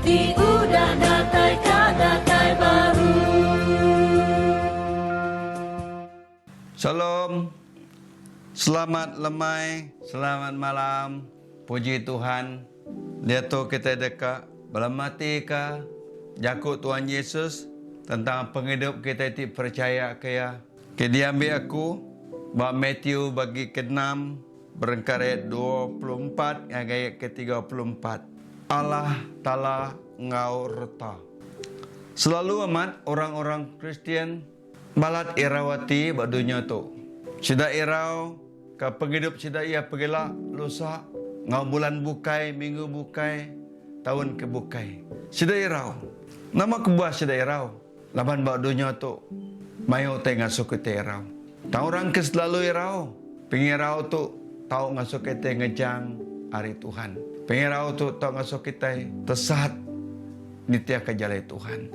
Ti udah datai baru. Shalom, selamat lemai, selamat malam, puji Tuhan. Lihat tu kita dekat, belamati ka, jakut Tuhan Yesus tentang penghidup kita itu percaya kaya. Dia ambil aku, bahawa Matthew bagi ke-6, berengkar ayat 24, ayat ke-34. Allah Ta'ala ngau reta. Selalu amat orang-orang Kristian balat irawati bak dunia tu. Sida irau ke penghidup sida ia pergilah lusa ngau bulan bukai, minggu bukai, tahun ke bukai. Sida irau. Nama kebuah sida irau. Laban bak dunia tu mayu tengah suku te irau. Tahu orang ke selalu irau. Pengirau tu tahu ngasuk kita ngejang hari Tuhan. Pengirau tu tahu ngasuk kita tesat nitia kejalai Tuhan.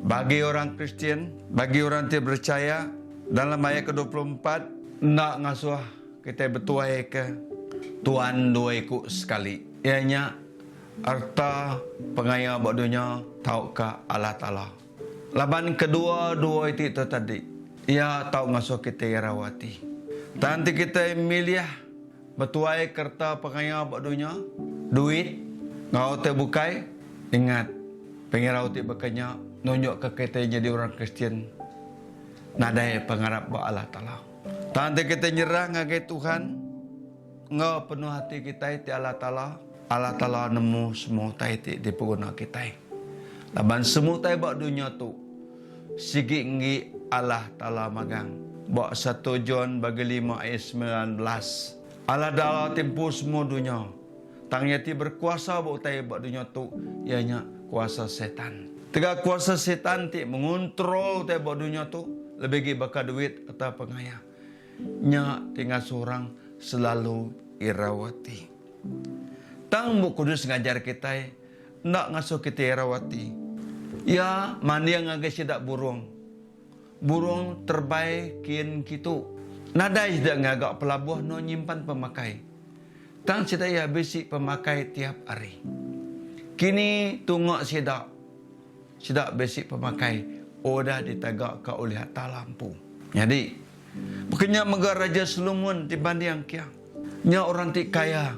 Bagi orang Kristian, bagi orang yang percaya, dalam ayat ke-24, nak ngasuh kita bertuai ke Tuhan dua ikut sekali. Ianya, harta pengaya buat dunia, tahu ke Allah Ta'ala. Laban kedua, dua itu tadi. Ia tahu ngasuh kita irawati. Nanti kita milih bertuai kerta pengaya buat dunia, duit, ngau terbukai, ingat, pengirau ti berkenyak, nunjuk ke kita jadi orang Kristian. Nadai pengharap buat Allah Ta'ala. Nanti kita nyerah ngagai Tuhan. Ngau penuh hati kita itu Allah Ta'ala. Allah Ta'ala nemu semua taiti di pengguna kita. Laban semua taiti buat dunia tu. Sigi ngi Allah Ta'ala magang. Buat 1 John bagi 5 ayat 19. Allah Ta'ala tempuh semua dunia. Tangnya ti berkuasa buat taiti buat dunia tu. Ianya kuasa setan. Tiga kuasa setan ti mengontrol te buat dunia tu lebih gi bakal duit atau pengaya. Nya tinggal seorang selalu irawati. Tang Bu Kudus ngajar kita nak ngasuh kita irawati. Ya mandi yang ngagai sidak burung. Burung terbaik kian kitu. Nadai sidak ngagak pelabuh no nyimpan pemakai. Tang sidak ya besi pemakai tiap hari. Kini tungok sidak. Sidak basic pemakai odah ditagak ke oleh atas lampu. Jadi, bukannya megah Raja Solomon dibanding yang kia. Nya orang ti kaya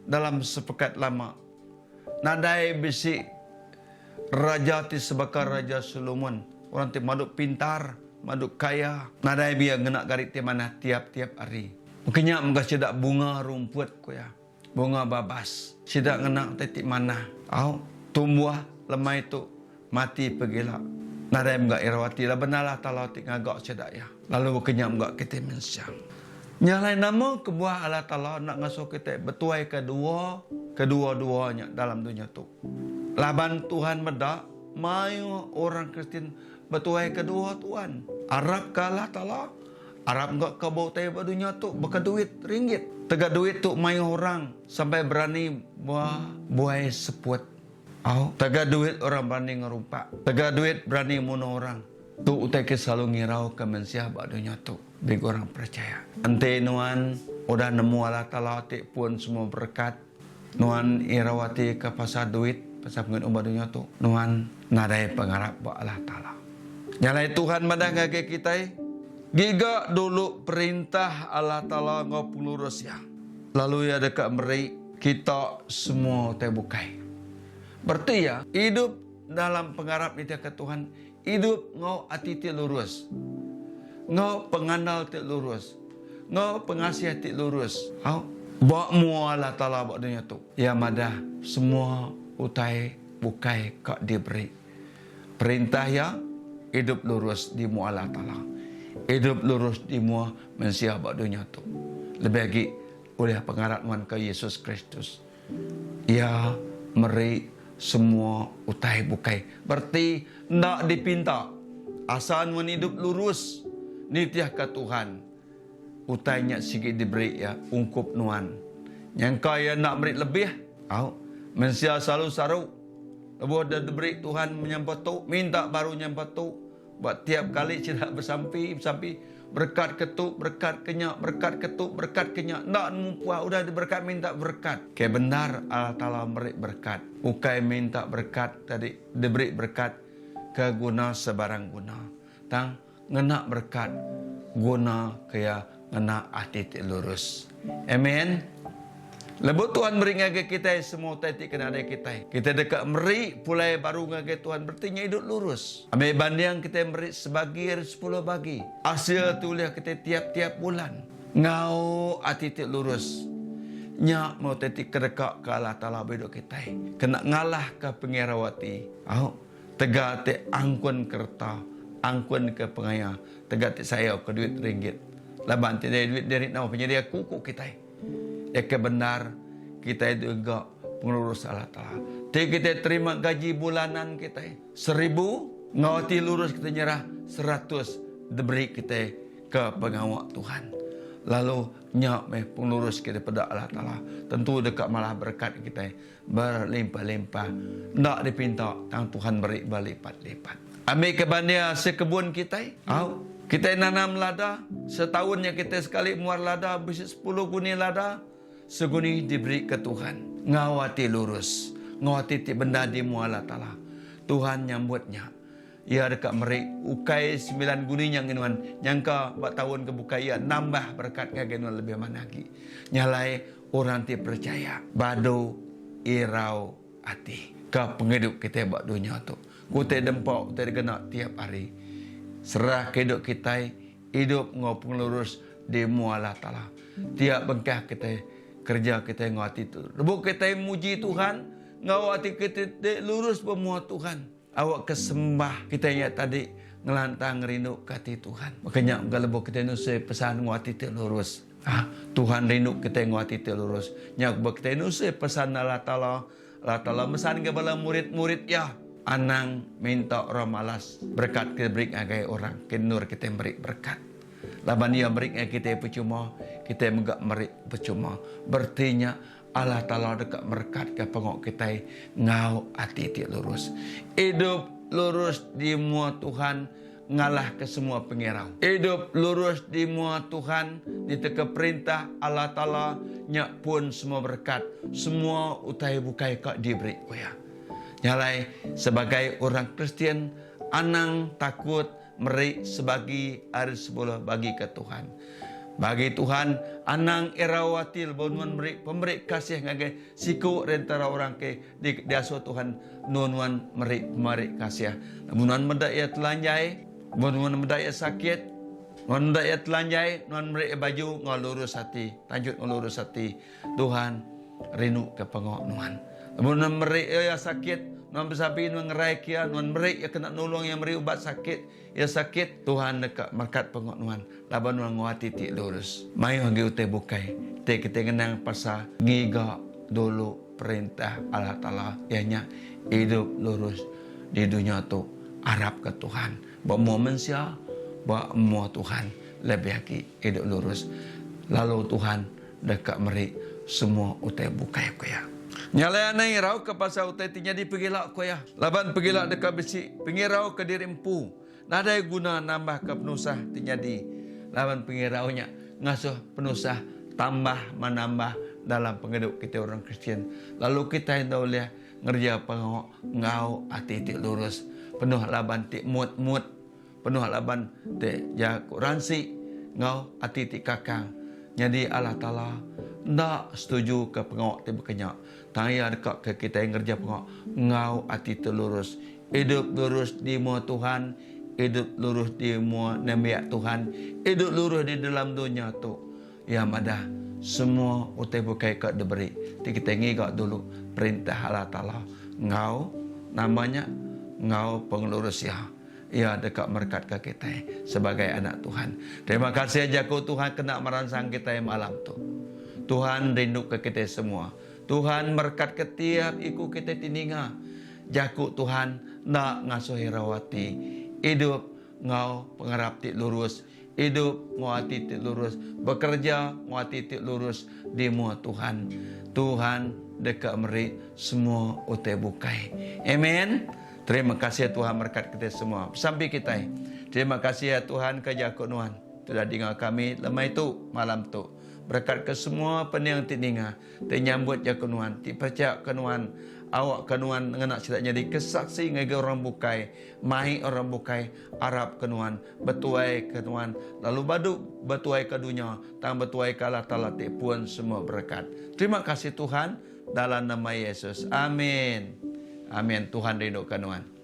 dalam sepekat lama. Nadai basic Raja ti sebakar Raja Solomon. Orang ti maduk pintar, maduk kaya. Nadai biar genak garik ti mana tiap-tiap hari. Bukannya megah sidak bunga rumput ko ya. Bunga babas. Sidak genak ti mana. Tumbuh lemah itu. Mati pergilah. Nadai enggak irawati lah benalah Ta'ala tik ngagak sedak ya. Lalu kenyam enggak kita mensyang. Nyalai nama kebuah Allah Ta'ala nak ngasuh kita bertuai kedua-duanya dalam dunia tu. Laban Tuhan medak, mayu orang Kristian bertuai kedua Tuhan. Arab ke Allah Ta'ala. Arab enggak ke bau tai dunia tu bekas duit ringgit. Tegak duit tu mayu orang sampai berani buai seput. Tegak duit orang berani ngerumpak. Tegak duit berani munuh orang. Tu utai ke selalu ngirau ke mensiah bak dunia tu. Bagi orang percaya. Ante nuan udah nemu Allah Ta'ala tik pun semua berkat. Nuan irawati ke pasar duit. Pasar pengen ubah dunia tu. Nuan nadai pengharap bak Allah Ta'ala. Nyalai Tuhan madang ngage kita. Giga dulu perintah Allah Ta'ala ngau lurus ya. Lalu ya dekat meri kita semua terbukai. Berarti ya, hidup dalam pengharap itu ke Tuhan, hidup ngau hati ti lurus. Ngau pengandal ti lurus. Ngau pengasih ti lurus. Bawa mua Allah Ta'ala buat dunia tu. Ya madah, semua utai bukai kak diberi. Perintah ya, hidup lurus di mua Allah Ta'ala. Hidup lurus di mua mensia buat dunia tu. Lebih lagi, oleh pengharap Tuhan ke Yesus Kristus. Ya, meri semua utai bukai. Berarti nak dipinta. Asal hidup lurus. Nitiah ke Tuhan. Utainya sikit diberi ya. Ungkup nuan. Yang kaya nak beri lebih. Mensia selalu saru. Lebuh dah diberi Tuhan menyampat tu. Minta baru nyampat tu. Buat tiap kali tidak bersampi. berkat ketuk, berkat kenyak, berkat ketuk, berkat kenyak. Nak mumpah, udah berkat minta berkat. Kayak benar Allah Ta'ala beri berkat. Ukai minta berkat tadi, diberi berkat ke guna sebarang guna. Tang ngena berkat guna kaya ngena hati lurus. Amen. Lepas Tuhan beri ngage kita semua tadi kena ada kita. Kita dekat meri pulai baru ngage Tuhan bertinya hidup lurus. Ambil banding kita meri sebagi 10 bagi. Hasil tulis kita tiap-tiap bulan. Ngau hati lurus. Nya mau tadi kedekak ke Allah Ta'ala hidup kita. Kena ngalah ke pengirawati. Tegak te angkun kerta. Angkun ke pengaya. Tegak te saya ke duit ringgit. Laban tidak duit dari nama penyedia kuku kita. Benar kita itu enggak pengurus Allah Ta'ala. Kita terima gaji bulanan kita 1.000, ngawati lurus kita nyerah 100 diberi kita ke pengawak Tuhan. Lalu nyak pengurus kita pada Allah Ta'ala. Tentu dekat malah berkat kita berlimpah-limpah. Ndak dipinta tang Tuhan beri berlipat-lipat. Ambil kebandia sekebun kita. Kita nanam lada, setahunnya kita sekali muar lada, habis 10 guni lada. Seguni diberi ke Tuhan. Ngawati lurus. Ngawati benda di Allah Ta'ala. Tuhan nyambutnya. Ia dekat meri. Ukai 9 guni yang inuan. Nyangka 4 tahun kebuka ia nambah berkat ngagenuan lebih mana lagi. Nyalai orang ti percaya. Bado irau hati. Ke penghidup kita buat dunia tu. Kita dempok, kita kena tiap hari. Serah kehidup kita. Hidup ngopung lurus di Allah Ta'ala. Tiap bengkah kita kerja kita ngawati itu. Rebuk kita muji Tuhan, ngawati kita lurus pemuat Tuhan. Awak kesembah kita yang tadi ngelantang rindu kati Tuhan. Makanya kalau kita nusai pesan ngawati itu lurus. Tuhan rindu kita ngawati itu lurus. Nyak kita nusai pesan Allah Ta'ala. Allah Ta'ala mesan kepada murid-murid ya. Anang minta orang malas berkat kita beri agai orang. Kenur kita beri berkat. Laban ia beri kita percuma, kita enggak beri percuma. Bertinya Allah Ta'ala dekat berkat ke pengok kita ngau hati lurus. Hidup lurus di mua Tuhan ngalah ke semua pengirau. Hidup lurus di mua Tuhan diteka perintah Allah Ta'ala nyak pun semua berkat. Semua utai bukai kak diberi kuya. Nyalai sebagai orang Kristen anang takut meri sebagi hari 10 bagi ke Tuhan. Bagi Tuhan anang erawatil bonuan pemberi kasih ngagai siku rentara orang ke di aso Tuhan nunuan meri kasih. Nunuan mendaya telanjai, nunuan mendaya sakit, nunuan mendaya telanjai, nunuan meri baju ngalurus hati, tanjut ngalurus hati. Tuhan rindu ke pengok nuan. Nunuan meri sakit, nuan besapi nuan ngerai kia, nuan meri ya kena nolong yang meri ubat sakit. Ya sakit Tuhan dekat markat pengonuan laban nuan nguati ti lurus. Mai hagi utai bukai. Te kita kenang pasal ngiga dulu perintah Allah Ta'ala ianya hidup lurus di dunia tu harap ke Tuhan. Ba manusia ba mua Tuhan lebih lagi hidup lurus. Lalu Tuhan dekat meri semua utai bukai kuya. Nyalai anai rau ke pasal utai tinya di pegilak kuya. Laban pegilak dekat besi pengirau ke diri empu. Nada guna nambah ke penusah terjadi. Lawan pengiraunya ngasuh penusah tambah menambah dalam penghidup kita orang Kristian. Lalu kita yang tahu lihat ngerja pengau ngau hati lurus. Penuh laban mut, penuh laban ransi ngau hati kakang. Jadi Allah Ta'ala ndak setuju ke pengau bekenyak. Tanya dekat ke kita yang ngerja pengau ngau hati lurus. Hidup lurus di mua Tuhan. Hidup lurus di mua nemiak Tuhan. Hidup lurus di dalam dunia tu. Ya madah. Semua utai bukai kat diberi. Kita ngigak dulu perintah Allah Ta'ala. Ngau namanya ngau pengelurus ya. Ya dekat merkat ke kita sebagai anak Tuhan. Terima kasih aja kau Tuhan kena merangsang kita malam tu. Tuhan rindu ke kita semua. Tuhan berkat ketiap ikut kita tininga. Jaku Tuhan nak ngasuhi rawati. Hidup ngau pengarap ti lurus. Hidup nguati ti lurus. Bekerja nguati ti lurus di mua Tuhan. Tuhan dekat meri semua utai bukai. Amen. Terima kasih Tuhan berkat kita semua. Sampai kita. Terima kasih ya Tuhan kerja kunuan. telah dengar kami lemai tu malam tu. Berkat ke semua pening tininga, ternyambut ya kenuan, tipacak kenuan, awak kenuan mengenak cerita jadi kesaksi ngege orang bukai, mahi orang bukai, Arab kenuan, betuai kenuan, lalu badu betuai ke dunia, tang betuai kalah talat puan semua berkat. Terima kasih Tuhan dalam nama Yesus. Amin. Amin. Tuhan rindu kenuan.